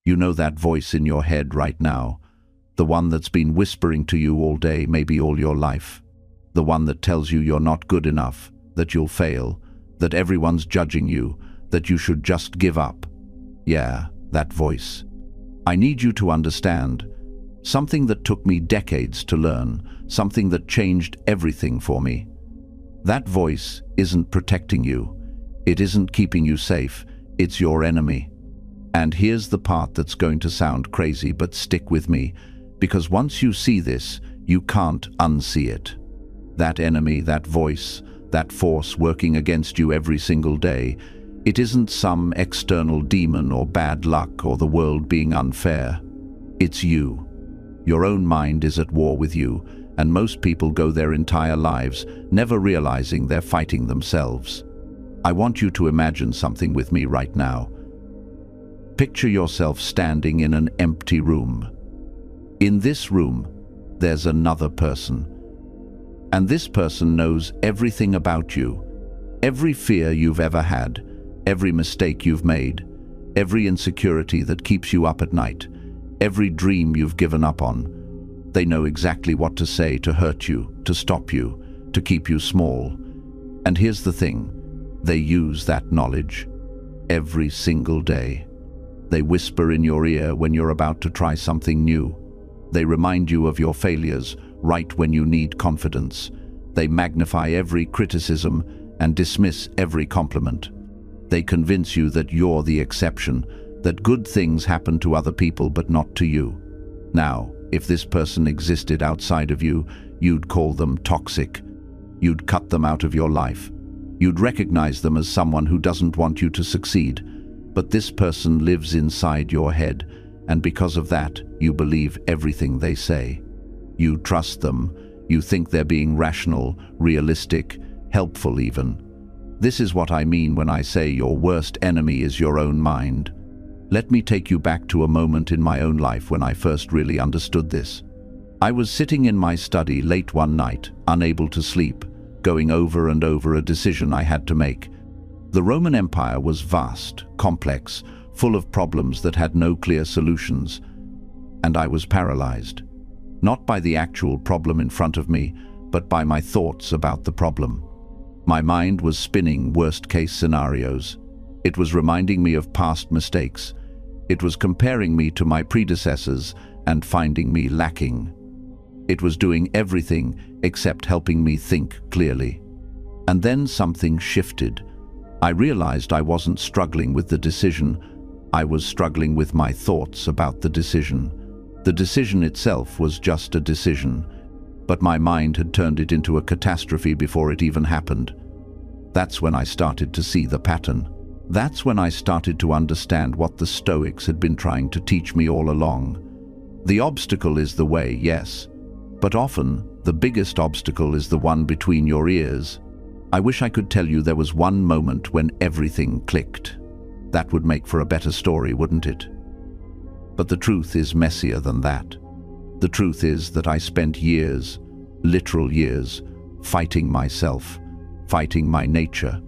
You know that voice in your head right now, the one that's been whispering to you all day, maybe all your life. The one that tells you you're not good enough, that you'll fail, that everyone's judging you, that you should just give up. Yeah, that voice. I need you to understand something that took me decades to learn, something that changed everything for me. That voice isn't protecting you. It isn't keeping you safe. It's your enemy. And here's the part that's going to sound crazy, but stick with me, because once you see this, you can't unsee it. That enemy, that voice, that force working against you every single day, it isn't some external demon or bad luck or the world being unfair. It's you. Your own mind is at war with you, and most people go their entire lives never realizing they're fighting themselves. I want you to imagine something with me right now. Picture yourself standing in an empty room. In this room, there's another person. And this person knows everything about you, every fear you've ever had, every mistake you've made, every insecurity that keeps you up at night, every dream you've given up on. They know exactly what to say to hurt you, to stop you, to keep you small. And here's the thing, they use that knowledge every single day. They whisper in your ear when you're about to try something new. They remind you of your failures right when you need confidence. They magnify every criticism and dismiss every compliment. They convince you that you're the exception, that good things happen to other people but not to you. Now, if this person existed outside of you, you'd call them toxic. You'd cut them out of your life. You'd recognize them as someone who doesn't want you to succeed. But this person lives inside your head, and because of that, you believe everything they say. You trust them. You think they're being rational, realistic, helpful even. This is what I mean when I say your worst enemy is your own mind. Let me take you back to a moment in my own life when I first really understood this. I was sitting in my study late one night, unable to sleep, going over and over a decision I had to make. The Roman Empire was vast, complex, full of problems that had no clear solutions, and I was paralyzed. Not by the actual problem in front of me, but by my thoughts about the problem. My mind was spinning worst-case scenarios. It was reminding me of past mistakes. It was comparing me to my predecessors and finding me lacking. It was doing everything except helping me think clearly. And then something shifted. I realized I wasn't struggling with the decision. I was struggling with my thoughts about the decision. The decision itself was just a decision, but my mind had turned it into a catastrophe before it even happened. That's when I started to see the pattern. That's when I started to understand what the Stoics had been trying to teach me all along. The obstacle is the way, yes, but often the biggest obstacle is the one between your ears. I wish I could tell you there was one moment when everything clicked. That would make for a better story, wouldn't it? But the truth is messier than that. The truth is that I spent years, literal years, fighting myself, fighting my nature,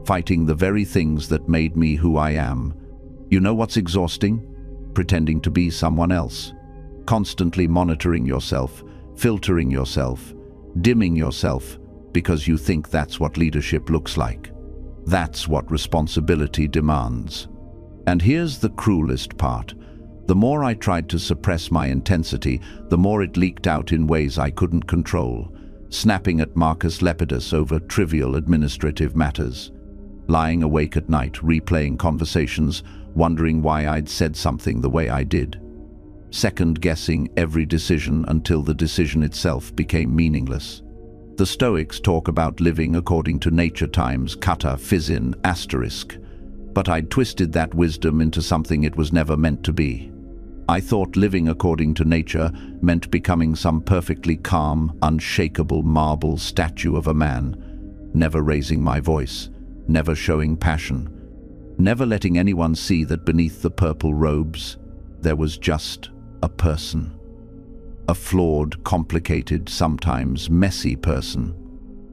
fighting the very things that made me who I am. You know what's exhausting? Pretending to be someone else. Constantly monitoring yourself, filtering yourself, dimming yourself, because you think that's what leadership looks like. That's what responsibility demands. And here's the cruelest part. The more I tried to suppress my intensity, the more it leaked out in ways I couldn't control, snapping at Marcus Aurelius over trivial administrative matters, lying awake at night, replaying conversations, wondering why I'd said something the way I did, second-guessing every decision until the decision itself became meaningless. The Stoics talk about living according to nature times kata physin asterisk, but I'd twisted that wisdom into something it was never meant to be. I thought living according to nature meant becoming some perfectly calm, unshakable marble statue of a man, never raising my voice, never showing passion, never letting anyone see that beneath the purple robes there was just a person. A flawed, complicated, sometimes messy person.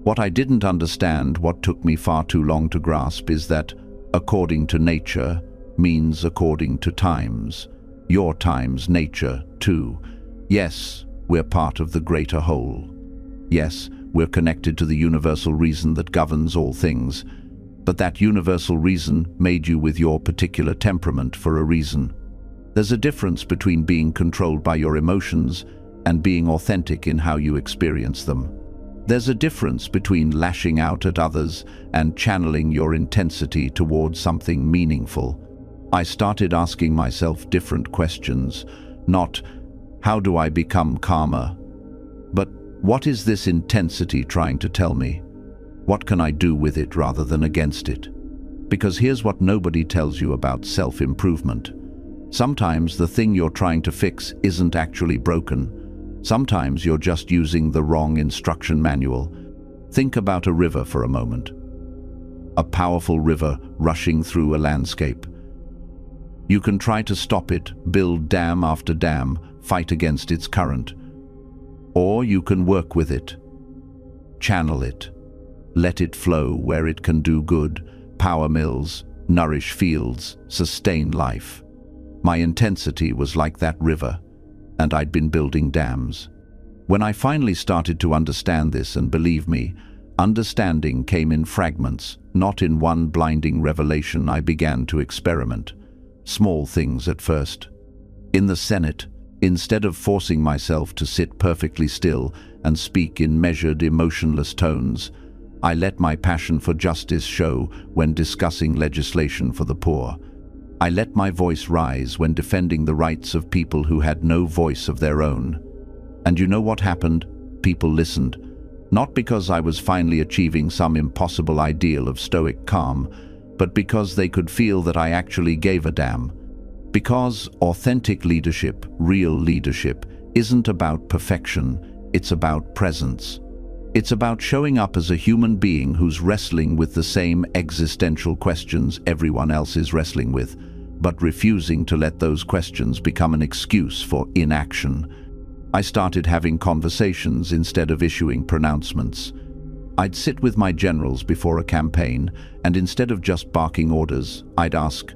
What I didn't understand, what took me far too long to grasp, is that according to nature means according to times, Your times, nature, too. Yes, we're part of the greater whole. Yes, we're connected to the universal reason that governs all things. But that universal reason made you with your particular temperament for a reason. There's a difference between being controlled by your emotions and being authentic in how you experience them. There's a difference between lashing out at others and channeling your intensity towards something meaningful. I started asking myself different questions, not, how do I become calmer? But what is this intensity trying to tell me? What can I do with it rather than against it? Because here's what nobody tells you about self-improvement. Sometimes the thing you're trying to fix isn't actually broken. Sometimes you're just using the wrong instruction manual. Think about a river for a moment. A powerful river rushing through a landscape. You can try to stop it, build dam after dam, fight against its current. Or you can work with it, channel it, let it flow where it can do good, power mills, nourish fields, sustain life. My intensity was like that river, and I'd been building dams. When I finally started to understand this, and believe me, understanding came in fragments, not in one blinding revelation, I began to experiment. Small things at first. In the Senate, instead of forcing myself to sit perfectly still and speak in measured, emotionless tones, I let my passion for justice show when discussing legislation for the poor. I let my voice rise when defending the rights of people who had no voice of their own. And you know what happened? People listened. Not because I was finally achieving some impossible ideal of stoic calm, but because they could feel that I actually gave a damn. Because authentic leadership, real leadership, isn't about perfection, it's about presence. It's about showing up as a human being who's wrestling with the same existential questions everyone else is wrestling with, but refusing to let those questions become an excuse for inaction. I started having conversations instead of issuing pronouncements. I'd sit with my generals before a campaign, and instead of just barking orders, I'd ask,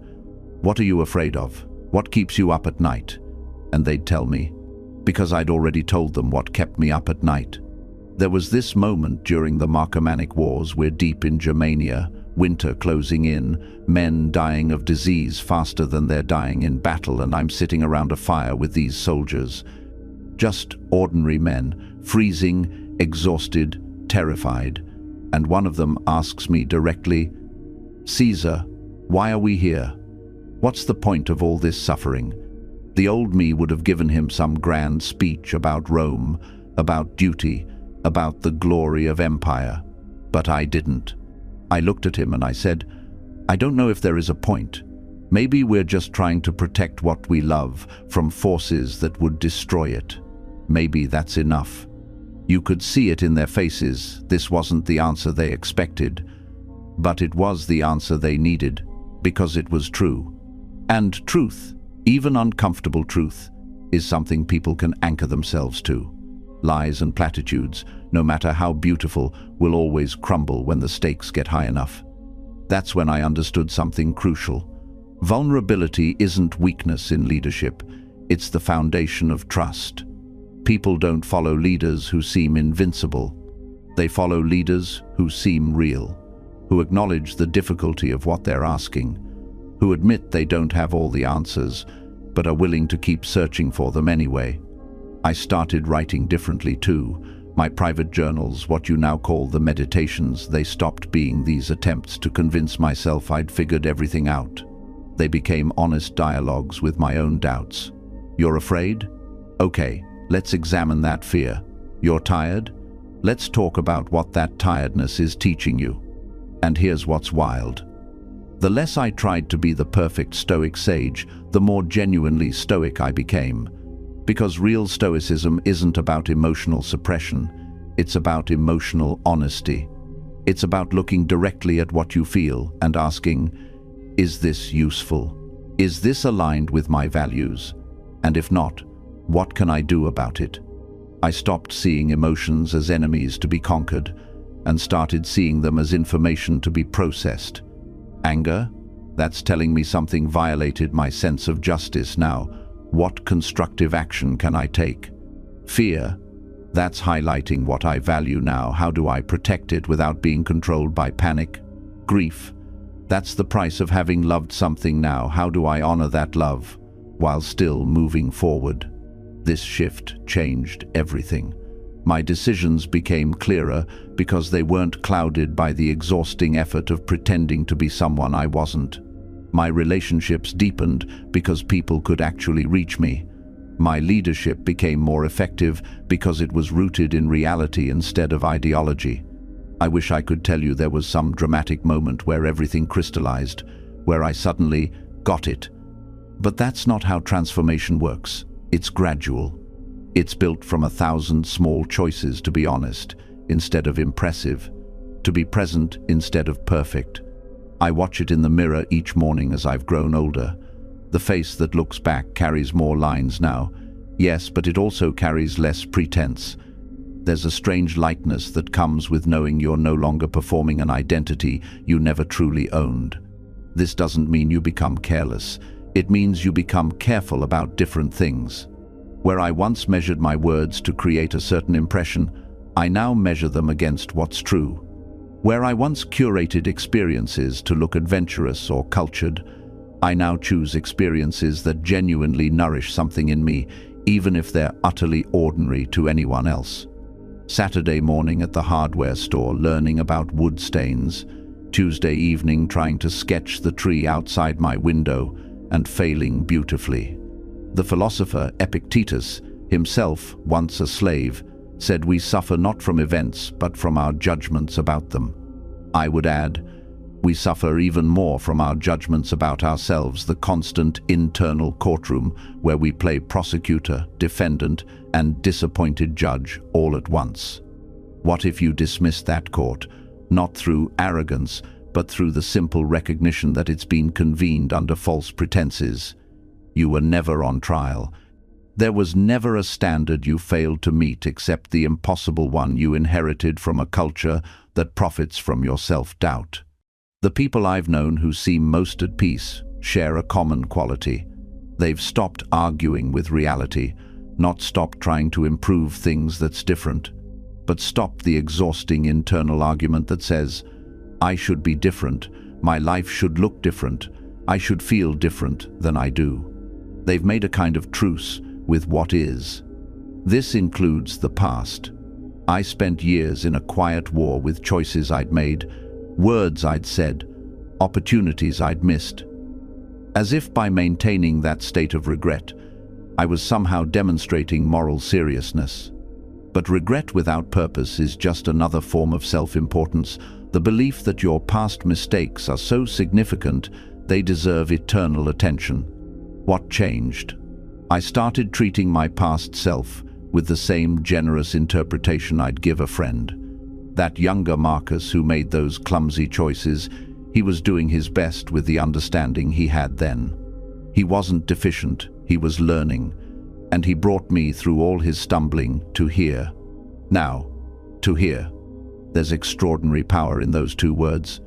"What are you afraid of? What keeps you up at night?" And they'd tell me, because I'd already told them what kept me up at night. There was this moment during the Marcomannic Wars. We're deep in Germania, winter closing in, men dying of disease faster than they're dying in battle, and I'm sitting around a fire with these soldiers. Just ordinary men, freezing, exhausted, terrified. And one of them asks me directly, "Caesar, why are we here? What's the point of all this suffering?" The old me would have given him some grand speech about Rome, about duty, about the glory of empire. But I didn't. I looked at him and I said, "I don't know if there is a point. Maybe we're just trying to protect what we love from forces that would destroy it. Maybe that's enough." You could see it in their faces. This wasn't the answer they expected, but it was the answer they needed, because it was true. And truth, even uncomfortable truth, is something people can anchor themselves to. Lies and platitudes, no matter how beautiful, will always crumble when the stakes get high enough. That's when I understood something crucial. Vulnerability isn't weakness in leadership. It's the foundation of trust. People don't follow leaders who seem invincible. They follow leaders who seem real, who acknowledge the difficulty of what they're asking, who admit they don't have all the answers, but are willing to keep searching for them anyway. I started writing differently too. My private journals, what you now call the meditations, they stopped being these attempts to convince myself I'd figured everything out. They became honest dialogues with my own doubts. You're afraid? Okay, let's examine that fear. You're tired? Let's talk about what that tiredness is teaching you. And here's what's wild. The less I tried to be the perfect Stoic sage, the more genuinely Stoic I became. Because real Stoicism isn't about emotional suppression, it's about emotional honesty. It's about looking directly at what you feel and asking, is this useful? Is this aligned with my values? And if not, what can I do about it? I stopped seeing emotions as enemies to be conquered and started seeing them as information to be processed. Anger? That's telling me something violated my sense of justice now. What constructive action can I take? Fear, that's highlighting what I value now. How do I protect it without being controlled by panic? Grief, that's the price of having loved something now. How do I honor that love while still moving forward? This shift changed everything. My decisions became clearer because they weren't clouded by the exhausting effort of pretending to be someone I wasn't. My relationships deepened because people could actually reach me. My leadership became more effective because it was rooted in reality instead of ideology. I wish I could tell you there was some dramatic moment where everything crystallized, where I suddenly got it. But that's not how transformation works. It's gradual. It's built from 1,000 small choices, to be honest, instead of impressive, to be present instead of perfect. I watch it in the mirror each morning as I've grown older. The face that looks back carries more lines now. Yes, but it also carries less pretense. There's a strange lightness that comes with knowing you're no longer performing an identity you never truly owned. This doesn't mean you become careless. It means you become careful about different things. Where I once measured my words to create a certain impression, I now measure them against what's true. Where I once curated experiences to look adventurous or cultured, I now choose experiences that genuinely nourish something in me, even if they're utterly ordinary to anyone else. Saturday morning at the hardware store learning about wood stains, Tuesday evening trying to sketch the tree outside my window and failing beautifully. The philosopher Epictetus, himself once a slave, said we suffer not from events but from our judgments about them. I would add, we suffer even more from our judgments about ourselves, the constant internal courtroom where we play prosecutor, defendant, and disappointed judge all at once. What if you dismissed that court, not through arrogance, but through the simple recognition that it's been convened under false pretenses? You were never on trial. There was never a standard you failed to meet except the impossible one you inherited from a culture that profits from your self-doubt. The people I've known who seem most at peace share a common quality. They've stopped arguing with reality, not stopped trying to improve things that's different, but stopped the exhausting internal argument that says, I should be different, my life should look different, I should feel different than I do. They've made a kind of truce with what is. This includes the past. I spent years in a quiet war with choices I'd made, words I'd said, opportunities I'd missed. As if by maintaining that state of regret, I was somehow demonstrating moral seriousness. But regret without purpose is just another form of self-importance, the belief that your past mistakes are so significant they deserve eternal attention. What changed? I started treating my past self with the same generous interpretation I'd give a friend. That younger Marcus who made those clumsy choices, he was doing his best with the understanding he had then. He wasn't deficient, he was learning, and he brought me through all his stumbling to here. Now, to here. There's extraordinary power in those two words.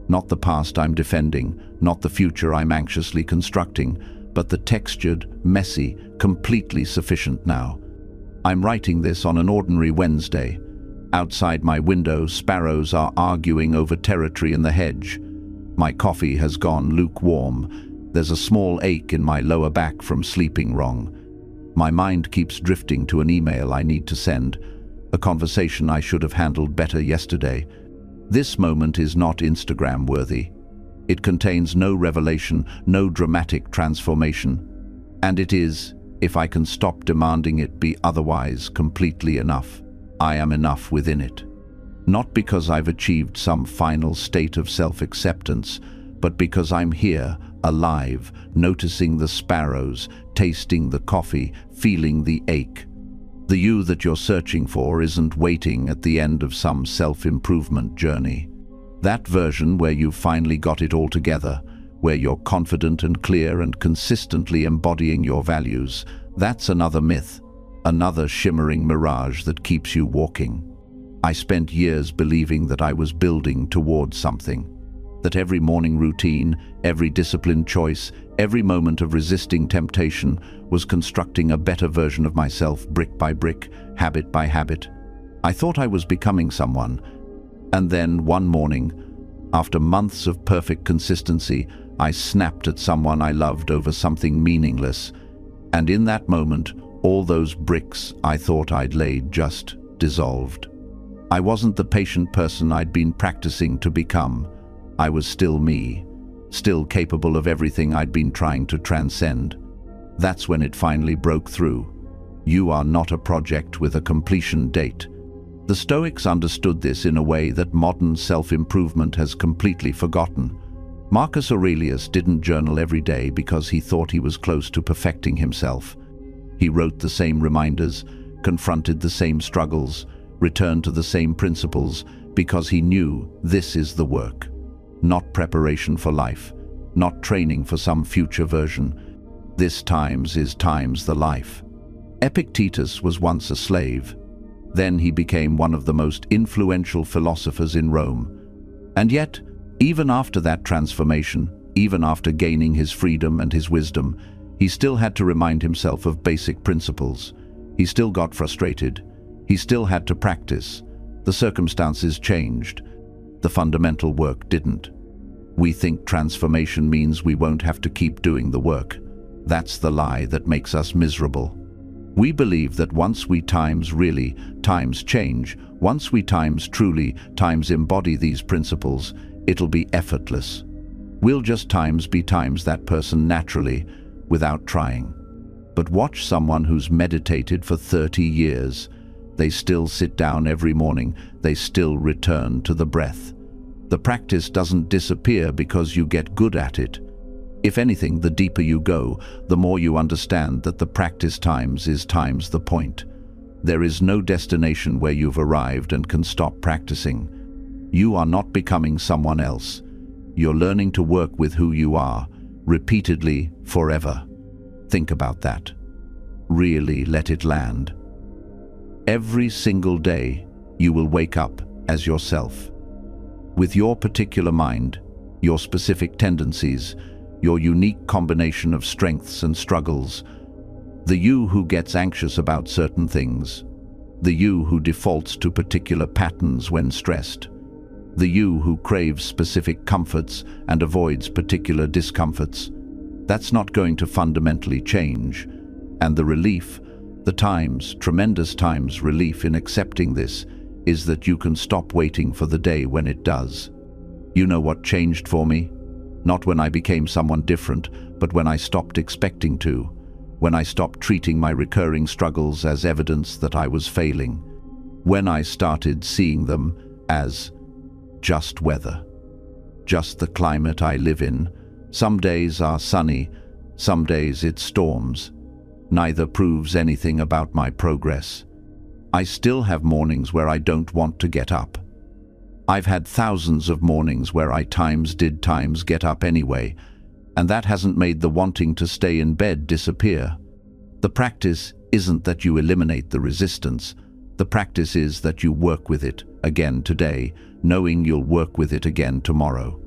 Not the past I'm defending, not the future I'm anxiously constructing, but the textured, messy, completely sufficient now. I'm writing this on an ordinary Wednesday. Outside my window, sparrows are arguing over territory in the hedge. My coffee has gone lukewarm. There's a small ache in my lower back from sleeping wrong. My mind keeps drifting to an email I need to send, a conversation I should have handled better yesterday. This moment is not Instagram-worthy. It contains no revelation, no dramatic transformation. And it is, if I can stop demanding it be otherwise, completely enough. I am enough within it. Not because I've achieved some final state of self-acceptance, but because I'm here, alive, noticing the sparrows, tasting the coffee, feeling the ache. The you that you're searching for isn't waiting at the end of some self-improvement journey. That version where you've finally got it all together, where you're confident and clear and consistently embodying your values, that's another myth, another shimmering mirage that keeps you walking. I spent years believing that I was building towards something, that every morning routine, every disciplined choice, Every moment of resisting temptation was constructing a better version of myself, brick by brick, habit by habit. I thought I was becoming someone. And then, one morning, after months of perfect consistency, I snapped at someone I loved over something meaningless. And in that moment, all those bricks I thought I'd laid just dissolved. I wasn't the patient person I'd been practicing to become. I was still me, still capable of everything I'd been trying to transcend. That's when it finally broke through. You are not a project with a completion date. The Stoics understood this in a way that modern self-improvement has completely forgotten. Marcus Aurelius didn't journal every day because he thought he was close to perfecting himself. He wrote the same reminders, confronted the same struggles, returned to the same principles because he knew this is the work. Not preparation for life, not training for some future version. This times is times the life. Epictetus was once a slave. Then he became one of the most influential philosophers in Rome. And yet, even after that transformation, even after gaining his freedom and his wisdom, he still had to remind himself of basic principles. He still got frustrated. He still had to practice. The circumstances changed. The fundamental work didn't. We think transformation means we won't have to keep doing the work. That's the lie that makes us miserable. We believe that once we times change, once we truly embody these principles, it'll be effortless. We'll just be that person naturally, without trying. But watch someone who's meditated for 30 years. They still sit down every morning. They still return to the breath. The practice doesn't disappear because you get good at it. If anything, the deeper you go, the more you understand that the practice is times the point. There is no destination where you've arrived and can stop practicing. You are not becoming someone else. You're learning to work with who you are, repeatedly, forever. Think about that. Really let it land. Every single day, you will wake up as yourself. With your particular mind, your specific tendencies, your unique combination of strengths and struggles, the you who gets anxious about certain things, the you who defaults to particular patterns when stressed, the you who craves specific comforts and avoids particular discomforts. That's not going to fundamentally change. And the relief, tremendous times relief in accepting this, is that you can stop waiting for the day when it does. You know what changed for me? Not when I became someone different, but when I stopped expecting to. When I stopped treating my recurring struggles as evidence that I was failing. When I started seeing them as just weather. Just the climate I live in. Some days are sunny, some days it storms. Neither proves anything about my progress. I still have mornings where I don't want to get up. I've had thousands of mornings where I did get up anyway, and that hasn't made the wanting to stay in bed disappear. The practice isn't that you eliminate the resistance. The practice is that you work with it again today, knowing you'll work with it again tomorrow.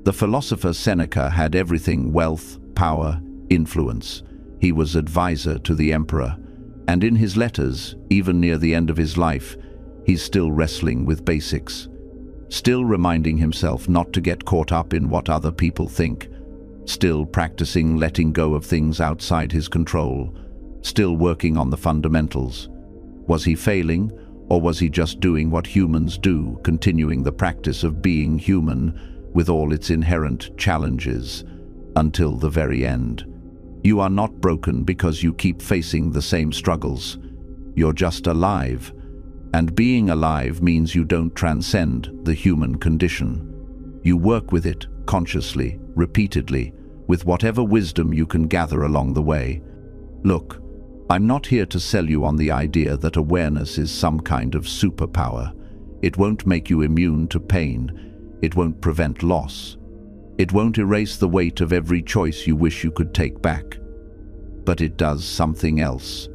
The philosopher Seneca had everything: wealth, power, influence. He was advisor to the emperor, and in his letters, even near the end of his life, he's still wrestling with basics. Still reminding himself not to get caught up in what other people think. Still practicing letting go of things outside his control. Still working on the fundamentals. Was he failing, or was he just doing what humans do, continuing the practice of being human with all its inherent challenges until the very end? You are not broken because you keep facing the same struggles. You're just alive. And being alive means you don't transcend the human condition. You work with it consciously, repeatedly, with whatever wisdom you can gather along the way. Look, I'm not here to sell you on the idea that awareness is some kind of superpower. It won't make you immune to pain. It won't prevent loss. It won't erase the weight of every choice you wish you could take back. But it does something else.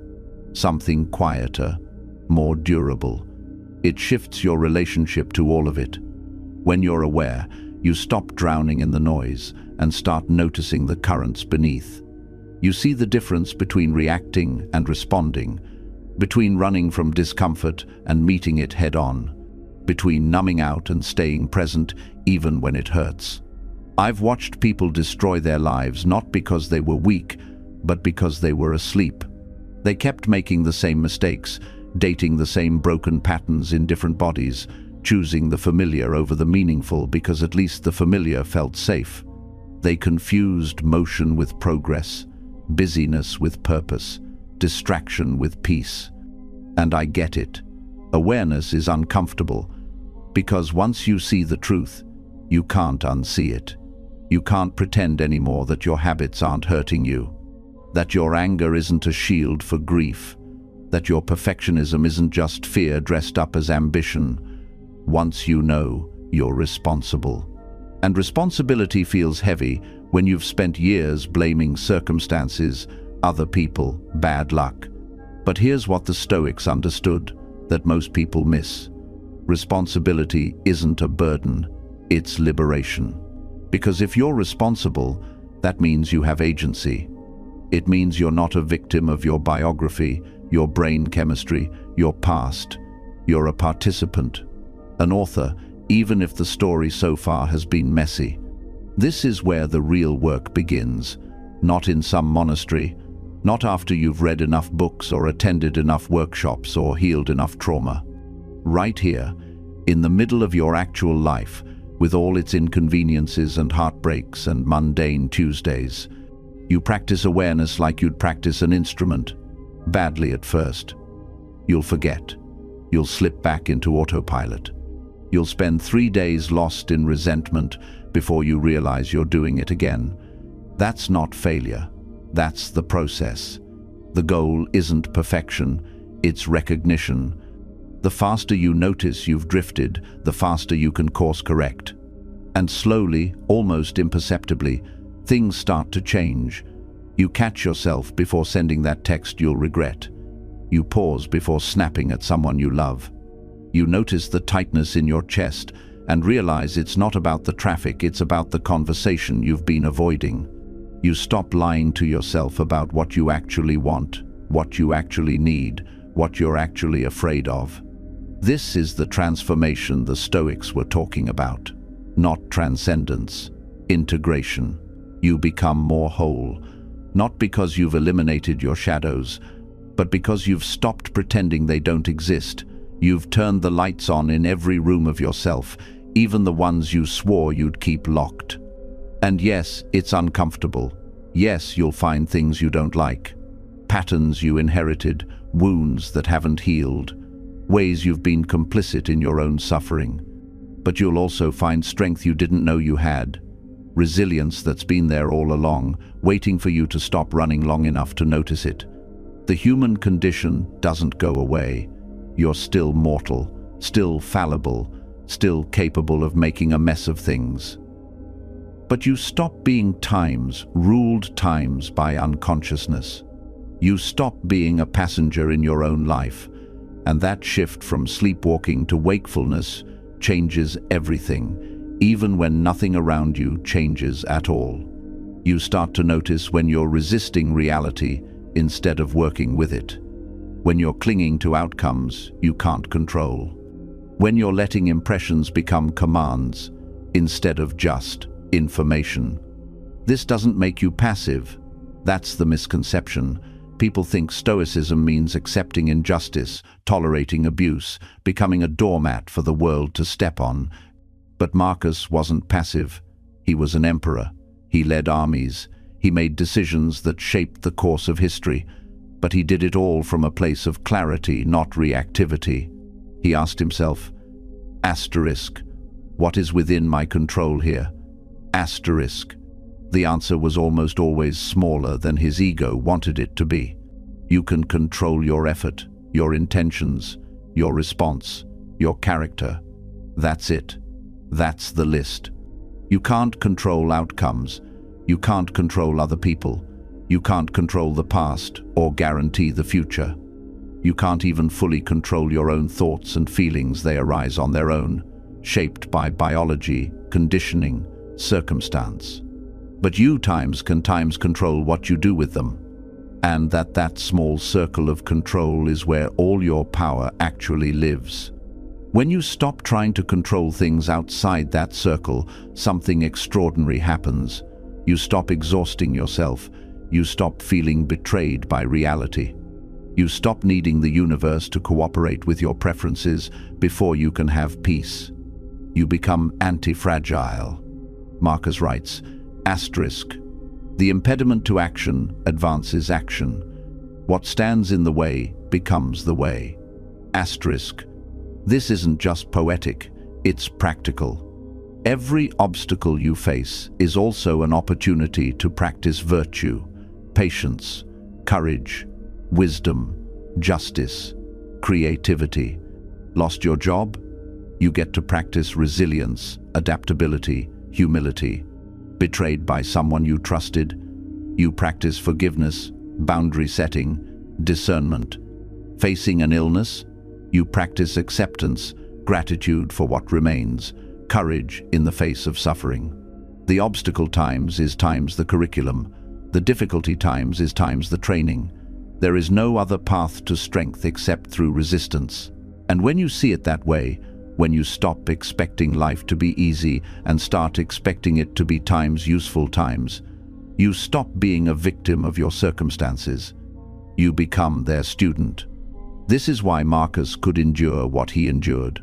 Something quieter, more durable. It shifts your relationship to all of it. When you're aware, you stop drowning in the noise and start noticing the currents beneath. You see the difference between reacting and responding, between running from discomfort and meeting it head-on, between numbing out and staying present even when it hurts. I've watched people destroy their lives not because they were weak, but because they were asleep. They kept making the same mistakes, dating the same broken patterns in different bodies, choosing the familiar over the meaningful because at least the familiar felt safe. They confused motion with progress, busyness with purpose, distraction with peace. And I get it. Awareness is uncomfortable, because once you see the truth, you can't unsee it. You can't pretend anymore that your habits aren't hurting you, that your anger isn't a shield for grief, that your perfectionism isn't just fear dressed up as ambition. Once you know, you're responsible. And responsibility feels heavy when you've spent years blaming circumstances, other people, bad luck. But here's what the Stoics understood that most people miss. Responsibility isn't a burden, it's liberation. Because if you're responsible, that means you have agency. It means you're not a victim of your biography, your brain chemistry, your past. You're a participant, an author, even if the story so far has been messy. This is where the real work begins, not in some monastery, not after you've read enough books or attended enough workshops or healed enough trauma. Right here, in the middle of your actual life, with all its inconveniences and heartbreaks and mundane Tuesdays, you practice awareness like you'd practice an instrument, badly at first. You'll forget. You'll slip back into autopilot. You'll spend 3 days lost in resentment before you realize you're doing it again. That's not failure. That's the process. The goal isn't perfection, it's recognition. The faster you notice you've drifted, the faster you can course correct. And slowly, almost imperceptibly, things start to change. You catch yourself before sending that text you'll regret. You pause before snapping at someone you love. You notice the tightness in your chest and realize it's not about the traffic, it's about the conversation you've been avoiding. You stop lying to yourself about what you actually want, what you actually need, what you're actually afraid of. This is the transformation the Stoics were talking about. Not transcendence, integration. You become more whole, not because you've eliminated your shadows, but because you've stopped pretending they don't exist. You've turned the lights on in every room of yourself, even the ones you swore you'd keep locked. And yes, it's uncomfortable. Yes, you'll find things you don't like, patterns you inherited, wounds that haven't healed, ways you've been complicit in your own suffering. But you'll also find strength you didn't know you had, resilience that's been there all along, waiting for you to stop running long enough to notice it. The human condition doesn't go away. You're still mortal, still fallible, still capable of making a mess of things. But you stop being ruled times by unconsciousness. You stop being a passenger in your own life, and that shift from sleepwalking to wakefulness changes everything, even when nothing around you changes at all. You start to notice when you're resisting reality instead of working with it, when you're clinging to outcomes you can't control, when you're letting impressions become commands instead of just information. This doesn't make you passive. That's the misconception. People think Stoicism means accepting injustice, tolerating abuse, becoming a doormat for the world to step on. But Marcus wasn't passive. He was an emperor. He led armies. He made decisions that shaped the course of history. But he did it all from a place of clarity, not reactivity. He asked himself, asterisk, what is within my control here? Asterisk. The answer was almost always smaller than his ego wanted it to be. You can control your effort, your intentions, your response, your character. That's it. That's the list. You can't control outcomes. You can't control other people. You can't control the past or guarantee the future. You can't even fully control your own thoughts and feelings. They arise on their own, shaped by biology, conditioning, circumstance. But you times control what you do with them. And that small circle of control is where all your power actually lives. When you stop trying to control things outside that circle, something extraordinary happens. You stop exhausting yourself. You stop feeling betrayed by reality. You stop needing the universe to cooperate with your preferences before you can have peace. You become anti-fragile. Marcus writes, asterisk, the impediment to action advances action. What stands in the way becomes the way. Asterisk. This isn't just poetic, it's practical. Every obstacle you face is also an opportunity to practice virtue, patience, courage, wisdom, justice, creativity. Lost your job? You get to practice resilience, adaptability, humility. Betrayed by someone you trusted? You practice forgiveness, boundary setting, discernment. Facing an illness? You practice acceptance, gratitude for what remains, courage in the face of suffering. The obstacle times is times the curriculum. The difficulty times is times the training. There is no other path to strength except through resistance. And when you see it that way, when you stop expecting life to be easy and start expecting it to be times useful times, you stop being a victim of your circumstances. You become their student. This is why Marcus could endure what he endured.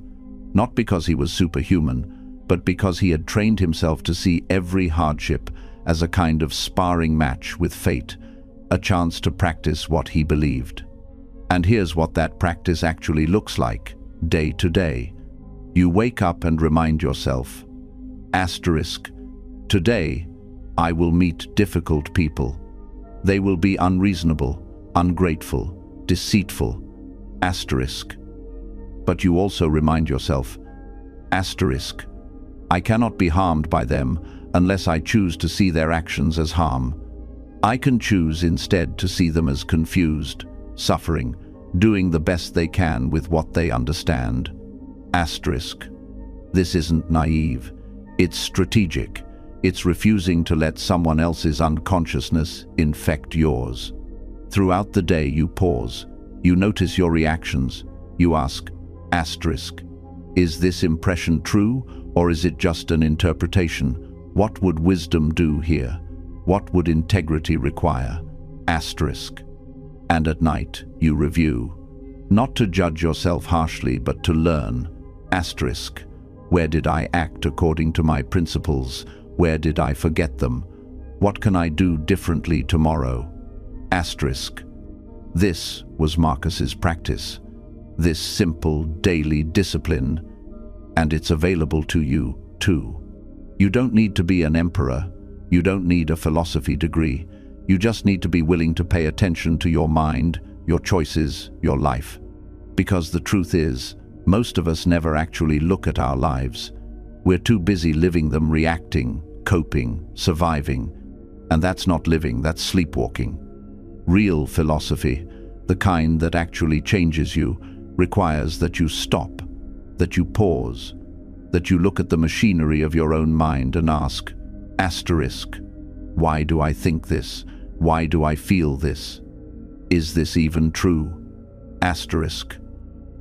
Not because he was superhuman, but because he had trained himself to see every hardship as a kind of sparring match with fate, a chance to practice what he believed. And here's what that practice actually looks like, day to day. You wake up and remind yourself, asterisk, today I will meet difficult people. They will be unreasonable, ungrateful, deceitful, asterisk. But you also remind yourself, asterisk, I cannot be harmed by them unless I choose to see their actions as harm. I can choose instead to see them as confused, suffering, doing the best they can with what they understand. Asterisk. This isn't naive. It's strategic. It's refusing to let someone else's unconsciousness infect yours. Throughout the day you pause. You notice your reactions. You ask, asterisk, is this impression true or is it just an interpretation? What would wisdom do here? What would integrity require? Asterisk. And at night you review. Not to judge yourself harshly, but to learn. Asterisk. Where did I act according to my principles? Where did I forget them? What can I do differently tomorrow? Asterisk. This was Marcus's practice. This simple daily discipline. And it's available to you too. You don't need to be an emperor. You don't need a philosophy degree. You just need to be willing to pay attention to your mind, your choices, your life. Because the truth is, most of us never actually look at our lives. We're too busy living them, reacting, coping, surviving. And that's not living, that's sleepwalking. Real philosophy, the kind that actually changes you, requires that you stop, that you pause, that you look at the machinery of your own mind and ask, asterisk, why do I think this? Why do I feel this? Is this even true? Asterisk.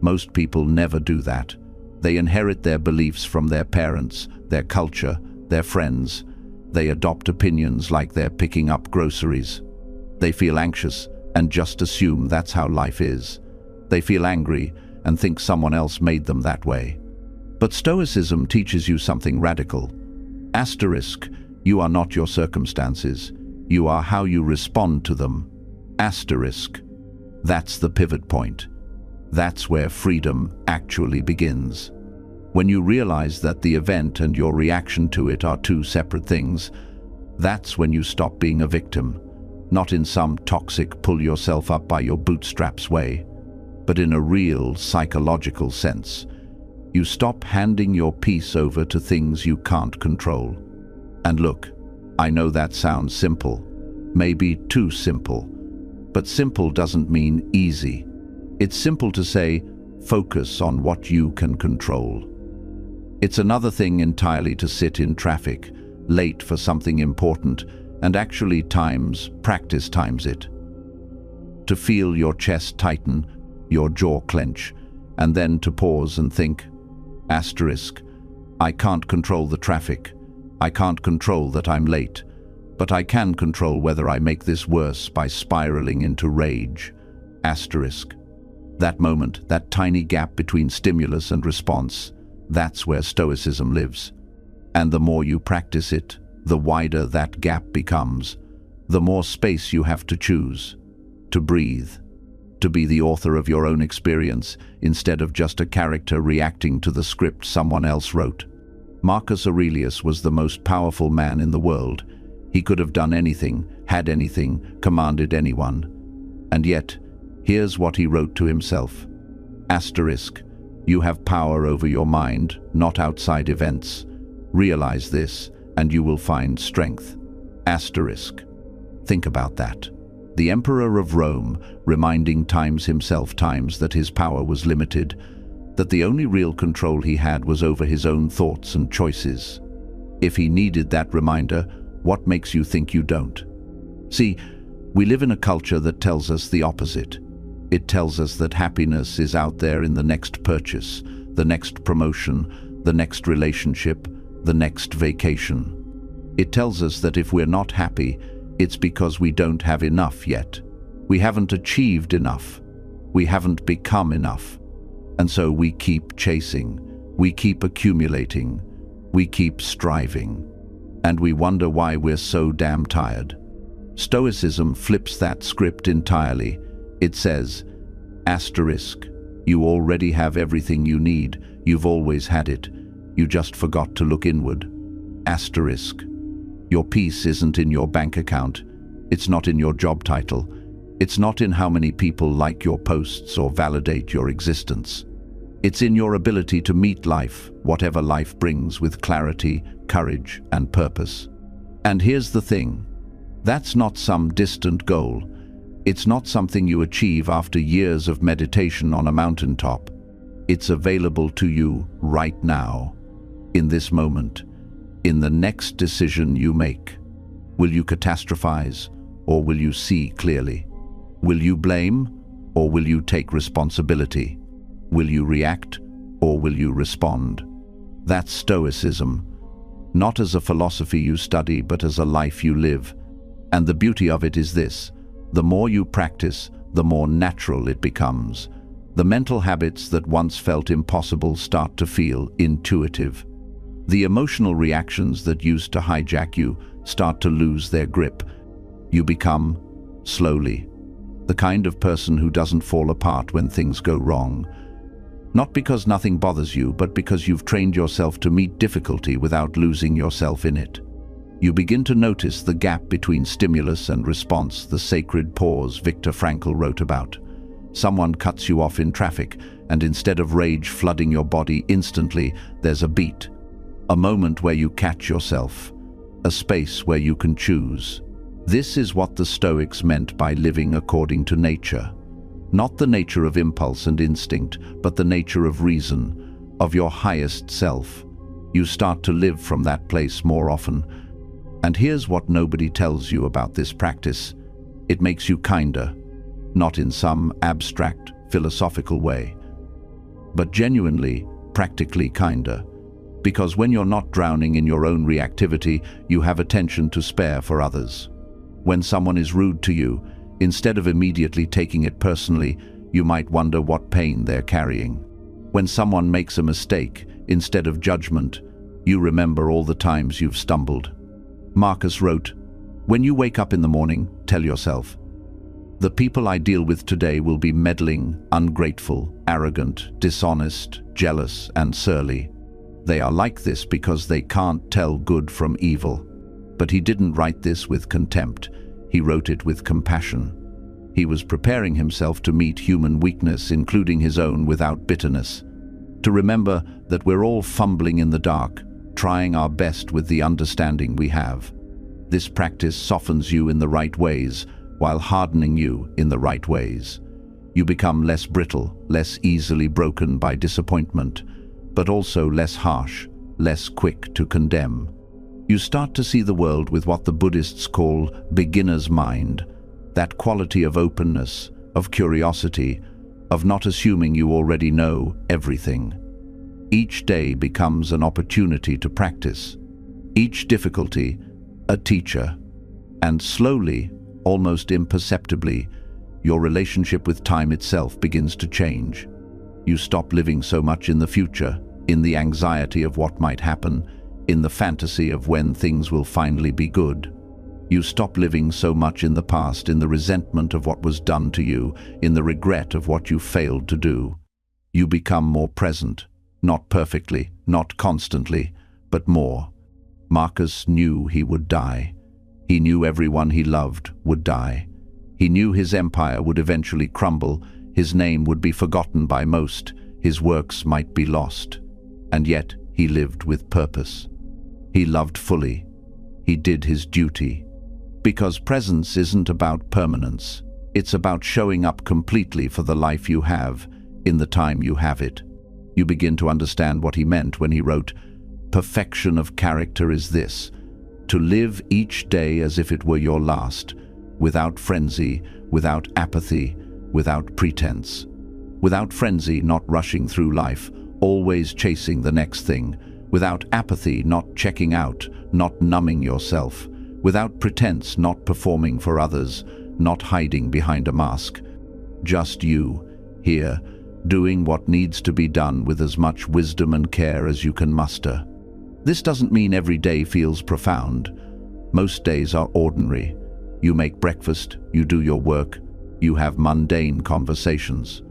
Most people never do that. They inherit their beliefs from their parents, their culture, their friends. They adopt opinions like they're picking up groceries. They feel anxious and just assume that's how life is. They feel angry and think someone else made them that way. But Stoicism teaches you something radical. Asterisk, you are not your circumstances. You are how you respond to them. Asterisk. That's the pivot point. That's where freedom actually begins. When you realize that the event and your reaction to it are two separate things, that's when you stop being a victim, not in some toxic pull yourself up by your bootstraps way, but in a real psychological sense. You stop handing your peace over to things you can't control. And look, I know that sounds simple, maybe too simple, but simple doesn't mean easy. It's simple to say, focus on what you can control. It's another thing entirely to sit in traffic, late for something important, and actually practice times it. To feel your chest tighten, your jaw clench, and then to pause and think, asterisk, I can't control the traffic. I can't control that I'm late, but I can control whether I make this worse by spiraling into rage. Asterisk. That moment, that tiny gap between stimulus and response, that's where Stoicism lives. And the more you practice it, the wider that gap becomes, the more space you have to choose, to breathe, to be the author of your own experience instead of just a character reacting to the script someone else wrote. Marcus Aurelius was the most powerful man in the world. He could have done anything, had anything, commanded anyone. And yet, here's what he wrote to himself. Asterisk, you have power over your mind, not outside events. Realize this, and you will find strength. Asterisk. Think about that. The Emperor of Rome, reminding himself times that his power was limited, that the only real control he had was over his own thoughts and choices. If he needed that reminder, what makes you think you don't? See, we live in a culture that tells us the opposite. It tells us that happiness is out there in the next purchase, the next promotion, the next relationship, the next vacation. It tells us that if we're not happy, it's because we don't have enough yet. We haven't achieved enough. We haven't become enough. And so we keep chasing, we keep accumulating, we keep striving. And we wonder why we're so damn tired. Stoicism flips that script entirely. It says, asterisk, you already have everything you need, you've always had it, you just forgot to look inward. Asterisk, your peace isn't in your bank account, it's not in your job title, it's not in how many people like your posts or validate your existence. It's in your ability to meet life, whatever life brings, with clarity, courage, and purpose. And here's the thing, that's not some distant goal. It's not something you achieve after years of meditation on a mountaintop. It's available to you right now, in this moment, in the next decision you make. Will you catastrophize, or will you see clearly? Will you blame, or will you take responsibility? Will you react, or will you respond? That's Stoicism, not as a philosophy you study, but as a life you live. And the beauty of it is this: the more you practice, the more natural it becomes. The mental habits that once felt impossible start to feel intuitive. The emotional reactions that used to hijack you start to lose their grip. You become, slowly, the kind of person who doesn't fall apart when things go wrong. Not because nothing bothers you, but because you've trained yourself to meet difficulty without losing yourself in it. You begin to notice the gap between stimulus and response, the sacred pause Viktor Frankl wrote about. Someone cuts you off in traffic, and instead of rage flooding your body instantly, there's a beat. A moment where you catch yourself. A space where you can choose. This is what the Stoics meant by living according to nature. Not the nature of impulse and instinct, but the nature of reason, of your highest self. You start to live from that place more often. And here's what nobody tells you about this practice. It makes you kinder, not in some abstract, philosophical way, but genuinely, practically kinder. Because when you're not drowning in your own reactivity, you have attention to spare for others. When someone is rude to you, instead of immediately taking it personally, you might wonder what pain they're carrying. When someone makes a mistake, instead of judgment, you remember all the times you've stumbled. Marcus wrote, when you wake up in the morning, tell yourself, the people I deal with today will be meddling, ungrateful, arrogant, dishonest, jealous, and surly. They are like this because they can't tell good from evil. But he didn't write this with contempt. He wrote it with compassion. He was preparing himself to meet human weakness, including his own, without bitterness. To remember that we're all fumbling in the dark, trying our best with the understanding we have. This practice softens you in the right ways, while hardening you in the right ways. You become less brittle, less easily broken by disappointment, but also less harsh, less quick to condemn. You start to see the world with what the Buddhists call beginner's mind, that quality of openness, of curiosity, of not assuming you already know everything. Each day becomes an opportunity to practice, each difficulty a teacher, and slowly, almost imperceptibly, your relationship with time itself begins to change. You stop living so much in the future, in the anxiety of what might happen, in the fantasy of when things will finally be good. You stop living so much in the past, in the resentment of what was done to you, in the regret of what you failed to do. You become more present, not perfectly, not constantly, but more. Marcus knew he would die. He knew everyone he loved would die. He knew his empire would eventually crumble, his name would be forgotten by most, his works might be lost. And yet he lived with purpose. He loved fully. He did his duty. Because presence isn't about permanence. It's about showing up completely for the life you have, in the time you have it. You begin to understand what he meant when he wrote, "Perfection of character is this, to live each day as if it were your last, without frenzy, without apathy, without pretense." Without frenzy, not rushing through life, always chasing the next thing. Without apathy, not checking out, not numbing yourself. Without pretense, not performing for others, not hiding behind a mask. Just you, here, doing what needs to be done with as much wisdom and care as you can muster. This doesn't mean every day feels profound. Most days are ordinary. You make breakfast, you do your work, you have mundane conversations.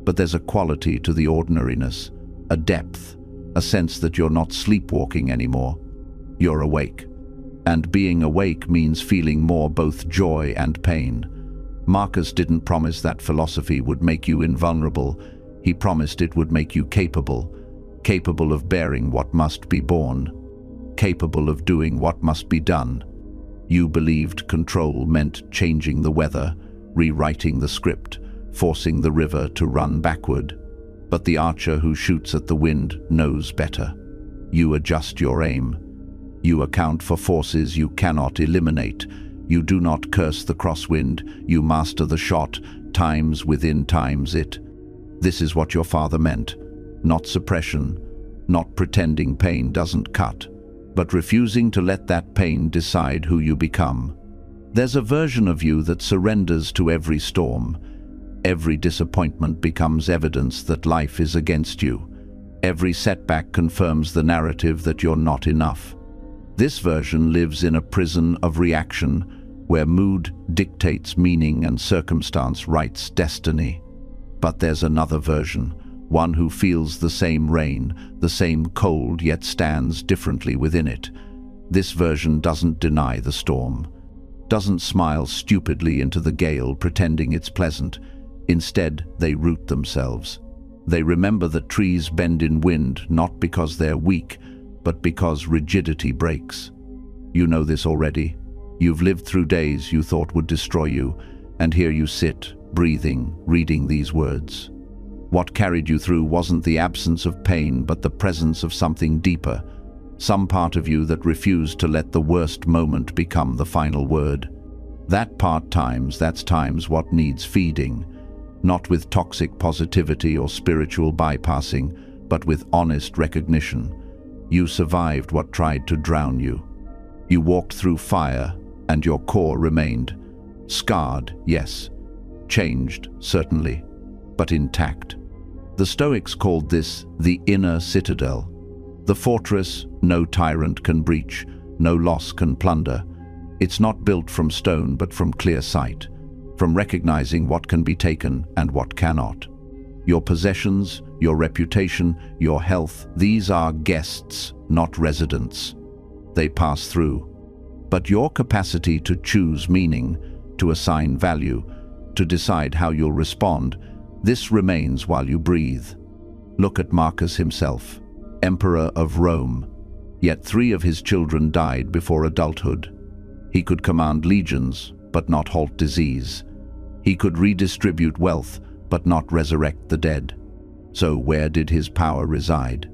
But there's a quality to the ordinariness, a depth, a sense that you're not sleepwalking anymore. You're awake. And being awake means feeling more both joy and pain. Marcus didn't promise that philosophy would make you invulnerable. He promised it would make you capable of bearing what must be borne, capable of doing what must be done. You believed control meant changing the weather, rewriting the script, forcing the river to run backward. But the archer who shoots at the wind knows better. You adjust your aim. You account for forces you cannot eliminate. You do not curse the crosswind. You master the shot, times within times it. This is what your father meant. Not suppression, not pretending pain doesn't cut, but refusing to let that pain decide who you become. There's a version of you that surrenders to every storm. Every disappointment becomes evidence that life is against you. Every setback confirms the narrative that you're not enough. This version lives in a prison of reaction, where mood dictates meaning and circumstance writes destiny. But there's another version, one who feels the same rain, the same cold, yet stands differently within it. This version doesn't deny the storm, doesn't smile stupidly into the gale pretending it's pleasant. Instead, they root themselves. They remember that trees bend in wind not because they're weak, but because rigidity breaks. You know this already. You've lived through days you thought would destroy you, and here you sit, breathing, reading these words. What carried you through wasn't the absence of pain, but the presence of something deeper, some part of you that refused to let the worst moment become the final word. That's times what needs feeding, not with toxic positivity or spiritual bypassing, but with honest recognition. You survived what tried to drown you. You walked through fire, and your core remained. Scarred, yes. Changed, certainly, but intact. The Stoics called this the inner citadel, the fortress no tyrant can breach, no loss can plunder. It's not built from stone, but from clear sight, from recognizing what can be taken and what cannot. Your possessions, your reputation, your health, these are guests, not residents. They pass through. But your capacity to choose meaning, to assign value, to decide how you'll respond, this remains while you breathe. Look at Marcus himself, Emperor of Rome, yet 3 of his children died before adulthood. He could command legions, but not halt disease. He could redistribute wealth, but not resurrect the dead. So where did his power reside?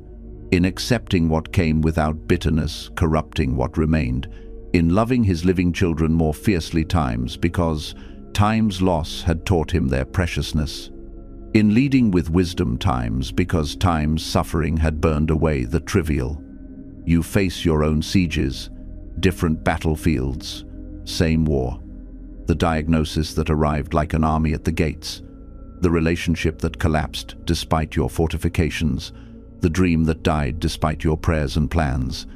in accepting what came without bitterness, corrupting what remained, in loving his living children more fiercely times because time's loss had taught him their preciousness, in leading with wisdom times because time's suffering had burned away the trivial. You face your own sieges, different battlefields, same war. The diagnosis that arrived like an army at the gates, the relationship that collapsed despite your fortifications, the dream that died despite your prayers and plans.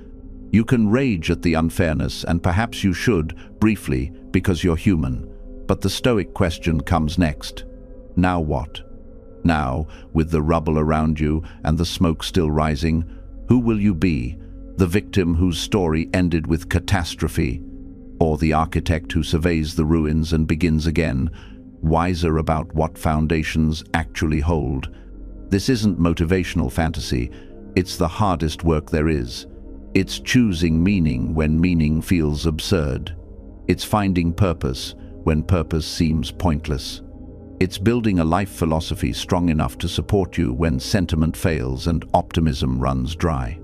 You can rage at the unfairness, and perhaps you should, briefly, because you're human. But the Stoic question comes next. Now what? Now, with the rubble around you and the smoke still rising, who will you be? The victim whose story ended with catastrophe, or the architect who surveys the ruins and begins again, wiser about what foundations actually hold? This isn't motivational fantasy, it's the hardest work there is. It's choosing meaning when meaning feels absurd. It's finding purpose when purpose seems pointless. It's building a life philosophy strong enough to support you when sentiment fails and optimism runs dry.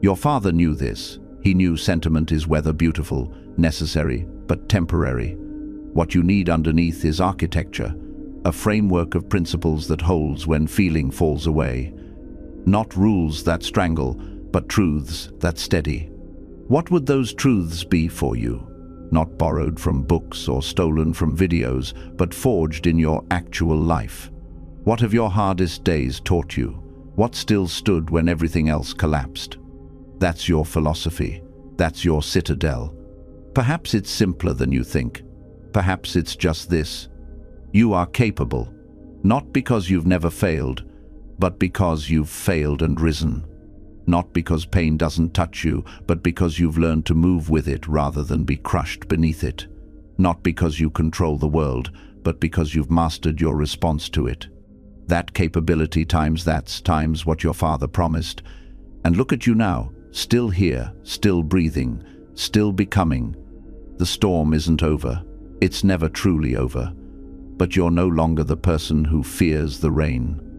Your father knew this. He knew sentiment is whether beautiful, necessary, but temporary. What you need underneath is architecture, a framework of principles that holds when feeling falls away. Not rules that strangle, but truths that steady. What would those truths be for you? Not borrowed from books or stolen from videos, but forged in your actual life. What have your hardest days taught you? What still stood when everything else collapsed? That's your philosophy. That's your citadel. Perhaps it's simpler than you think. Perhaps it's just this. You are capable, not because you've never failed, but because you've failed and risen. Not because pain doesn't touch you, but because you've learned to move with it rather than be crushed beneath it. Not because you control the world, but because you've mastered your response to it. That capability times what your father promised. And look at you now, still here, still breathing, still becoming. The storm isn't over. It's never truly over. But you're no longer the person who fears the rain.